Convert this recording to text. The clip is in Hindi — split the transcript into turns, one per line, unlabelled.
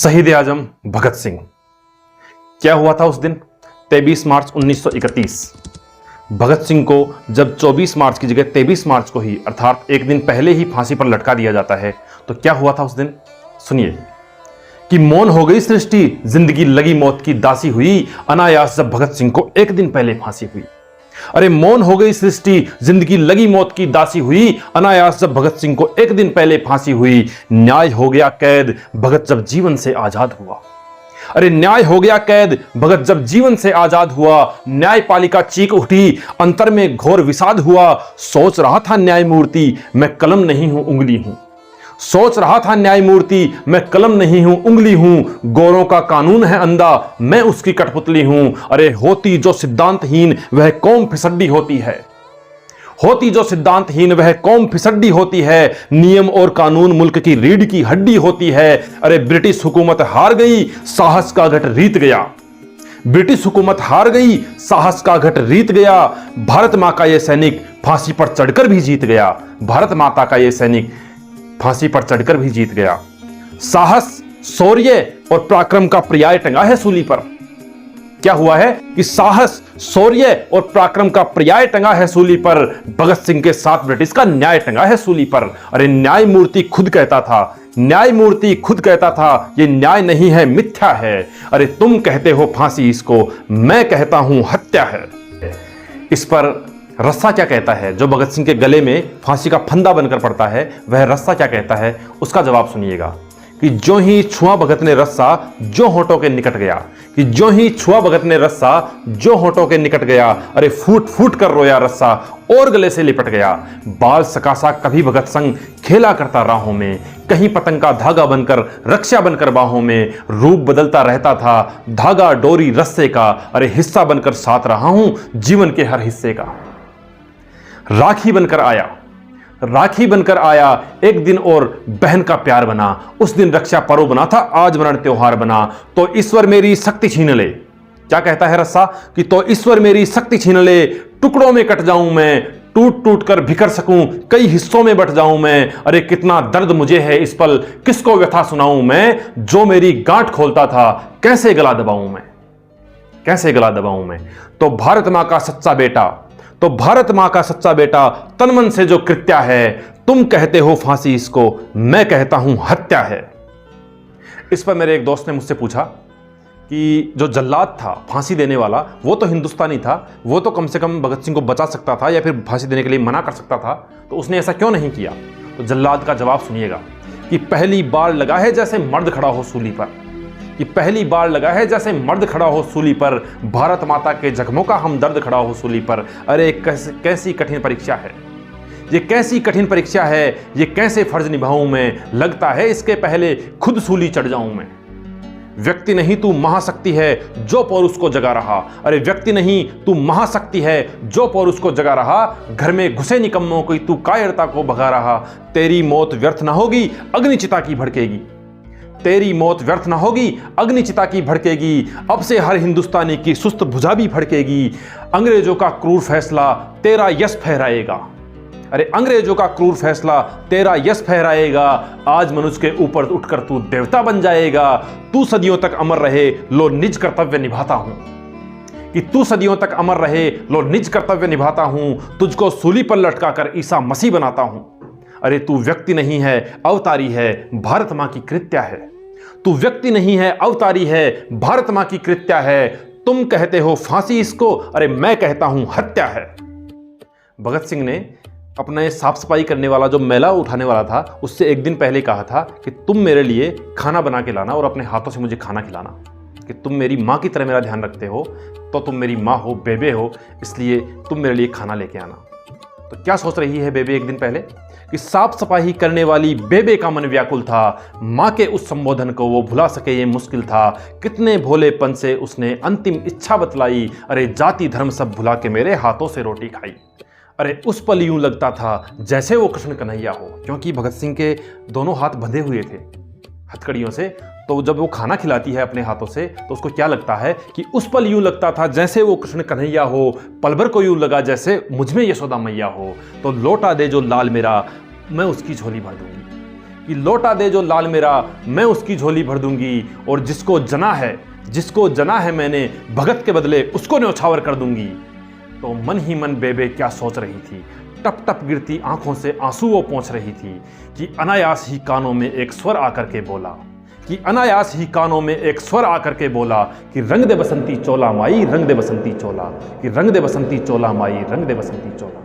शहीद आजम भगत सिंह। क्या हुआ था उस दिन 23 मार्च 1931। भगत सिंह को जब 24 मार्च की जगह 23 मार्च को ही अर्थात एक दिन पहले ही फांसी पर लटका दिया जाता है तो क्या हुआ था उस दिन सुनिए। कि मौन हो गई सृष्टि, जिंदगी लगी मौत की दासी हुई, अनायास जब भगत सिंह को एक दिन पहले फांसी हुई। अरे मौन हो गई सृष्टि, जिंदगी लगी मौत की दासी हुई, अनायास जब भगत सिंह को एक दिन पहले फांसी हुई। न्याय हो गया कैद, भगत जब जीवन से आजाद हुआ। अरे न्याय हो गया कैद, भगत जब जीवन से आजाद हुआ। न्यायपालिका चीख उठी, अंतर में घोर विषाद हुआ। सोच रहा था न्यायमूर्ति, मैं कलम नहीं हूं उंगली हूं। सोच रहा था न्यायमूर्ति, मैं कलम नहीं हूं उंगली हूं। गोरों का कानून है अंधा, मैं उसकी कठपुतली हूं। अरे होती जो सिद्धांतहीन वह कौम फिसड्डी होती है। होती जो सिद्धांतहीन वह कौम फिसड्डी होती है। नियम और कानून मुल्क की रीढ़ की हड्डी होती है। अरे ब्रिटिश हुकूमत हार गई, साहस का घट रीत गया। ब्रिटिश हुकूमत हार गई, साहस का घट रीत गया। भारत मां का यह सैनिक फांसी पर चढ़कर भी जीत गया। भारत माता का यह सैनिक फांसी पर चढ़कर भी जीत गया। साहस, शौर्य और पराक्रम का पर्याय टंगा है सूली पर। क्या हुआ है कि साहस, शौर्य और पराक्रम का पर्याय टंगा है सूली पर। भगत सिंह के साथ ब्रिटिश का न्याय टंगा है सूली पर। अरे न्यायमूर्ति खुद कहता था, न्यायमूर्ति खुद कहता था, ये न्याय नहीं है मिथ्या है। अरे तुम कहते हो फांसी इसको, मैं कहता हूं हत्या है। इस पर रस्सा क्या कहता है? जो भगत सिंह के गले में फांसी का फंदा बनकर पड़ता है, वह रस्सा क्या कहता है उसका जवाब सुनिएगा। कि जो ही छुआ भगत ने रस्सा, जो होठों के निकट गया। कि जो ही छुआ भगत ने रस्सा, जो होठों के निकट गया। अरे फूट फूट कर रोया रस्सा और गले से लिपट गया। बाल सकासा कभी भगत संग खेला करता राहों में। कहीं पतंग का धागा बनकर, रक्षा बनकर बाहों में। रूप बदलता रहता था, धागा डोरी रस्से का। अरे हिस्सा बनकर साथ रहा हूं जीवन के हर हिस्से का। राखी बनकर आया, राखी बनकर आया, एक दिन और बहन का प्यार बना। उस दिन रक्षा पर्व बना था, आज मरण त्योहार बना। तो ईश्वर मेरी शक्ति छीन ले। क्या कहता है रस्सा? कि तो ईश्वर मेरी शक्ति छीन ले। टुकड़ों में कट जाऊं मैं, टूट टूट कर बिखर सकूं, कई हिस्सों में बट जाऊं मैं। अरे कितना दर्द मुझे है इस पल, किसको व्यथा सुनाऊं मैं। जो मेरी गांठ खोलता था, कैसे गला दबाऊं मैं, कैसे गला दबाऊं मैं। तो भारत मां का सच्चा बेटा, तो भारत मां का सच्चा बेटा तन मन से जो कृत्या है। तुम कहते हो फांसी इसको, मैं कहता हूं हत्या है। इस पर मेरे एक दोस्त ने मुझसे पूछा कि जो जल्लाद था, फांसी देने वाला, वो तो हिंदुस्तानी था, वो तो कम से कम भगत सिंह को बचा सकता था या फिर फांसी देने के लिए मना कर सकता था, तो उसने ऐसा क्यों नहीं किया? तो जल्लाद का जवाब सुनिएगा। कि पहली बार लगा है जैसे मर्द खड़ा हो सूली पर। कि पहली बार लगा है जैसे मर्द खड़ा हो सूली पर। भारत माता के जख्मों का हमदर्द खड़ा हो सूली पर। अरे कैसी कठिन परीक्षा है ये, कैसी कठिन परीक्षा है ये। कैसे फर्ज निभाऊं मैं, लगता है इसके पहले खुद सूली चढ़ जाऊं मैं। व्यक्ति नहीं तू महाशक्ति है, जो पौरुष को जगा रहा। अरे व्यक्ति नहीं तू महाशक्ति है, जो पौरुष को जगा रहा। घर में घुसे निकम्मों की तू कायरता को भगा रहा। तेरी मौत व्यर्थ ना होगी, अग्निचिता की भड़केगी। तेरी मौत व्यर्थ ना होगी, अग्निचिता की भड़केगी। अब से हर हिंदुस्तानी की सुस्त भुजा भी भड़केगी। अंग्रेजों का क्रूर फैसला तेरा यश फहराएगा। अरे अंग्रेजों का क्रूर फैसला तेरा यश फहराएगा। आज मनुष्य के ऊपर उठकर तू देवता बन जाएगा। तू सदियों तक अमर रहे, लो निज कर्तव्य निभाता हूं। कि तू सदियों तक अमर रहे, लो निज कर्तव्य निभाता हूं। तुझको सूली पर लटका कर ईसा मसीह बनाता हूं। अरे तू व्यक्ति नहीं है, अवतारी है, भारत मां की कृत्या है। तू व्यक्ति नहीं है, अवतारी है, भारत मां की कृत्या है। तुम कहते हो फांसी इसको, अरे मैं कहता हूं हत्या है। भगत सिंह ने अपने साफ सफाई करने वाला जो मैला उठाने वाला था, उससे एक दिन पहले कहा था कि तुम मेरे लिए खाना बना के लाना और अपने हाथों से मुझे खाना खिलाना। कि तुम मेरी मां की तरह मेरा ध्यान रखते हो, तो तुम मेरी मां हो, बेबे हो, इसलिए तुम मेरे लिए खाना लेके आना। तो क्या सोच रही है बेबे एक दिन पहले? कि साफ सफाई करने वाली बेबे का मन व्याकुल था। मां के उस संबोधन को वो भुला सके ये मुश्किल था। कितने भोलेपन से उसने अंतिम इच्छा बतलाई। अरे जाति धर्म सब भुला के मेरे हाथों से रोटी खाई। अरे उस पल यूं लगता था जैसे वो कृष्ण कन्हैया हो, क्योंकि भगत सिंह के दोनों हाथ बंधे हुए थे हथकड़ियों से। तो जब वो खाना खिलाती है अपने हाथों से, तो उसको क्या लगता है कि उस पल यूं लगता था जैसे वो कृष्ण कन्हैया हो। पल भर को यूं लगा जैसे मुझ में यशोदा मैया हो। तो लौटा दे जो लाल मेरा, मैं उसकी झोली भर दूंगी। कि लौटा दे जो लाल मेरा, मैं उसकी झोली भर दूंगी, और जिसको जना है मैंने भगत के बदले उसको न्यौछावर कर दूंगी। तो मन ही मन बेबे क्या सोच रही थी, टप टप गिरती आंखों से आंसू वो पोंछ रही थी कि अनायास ही कानों में एक स्वर आकर के बोला, कि रंग दे बसंती चोला माई, रंग दे बसंती चोला, कि रंग दे बसंती चोला माई, रंग दे बसंती चोला।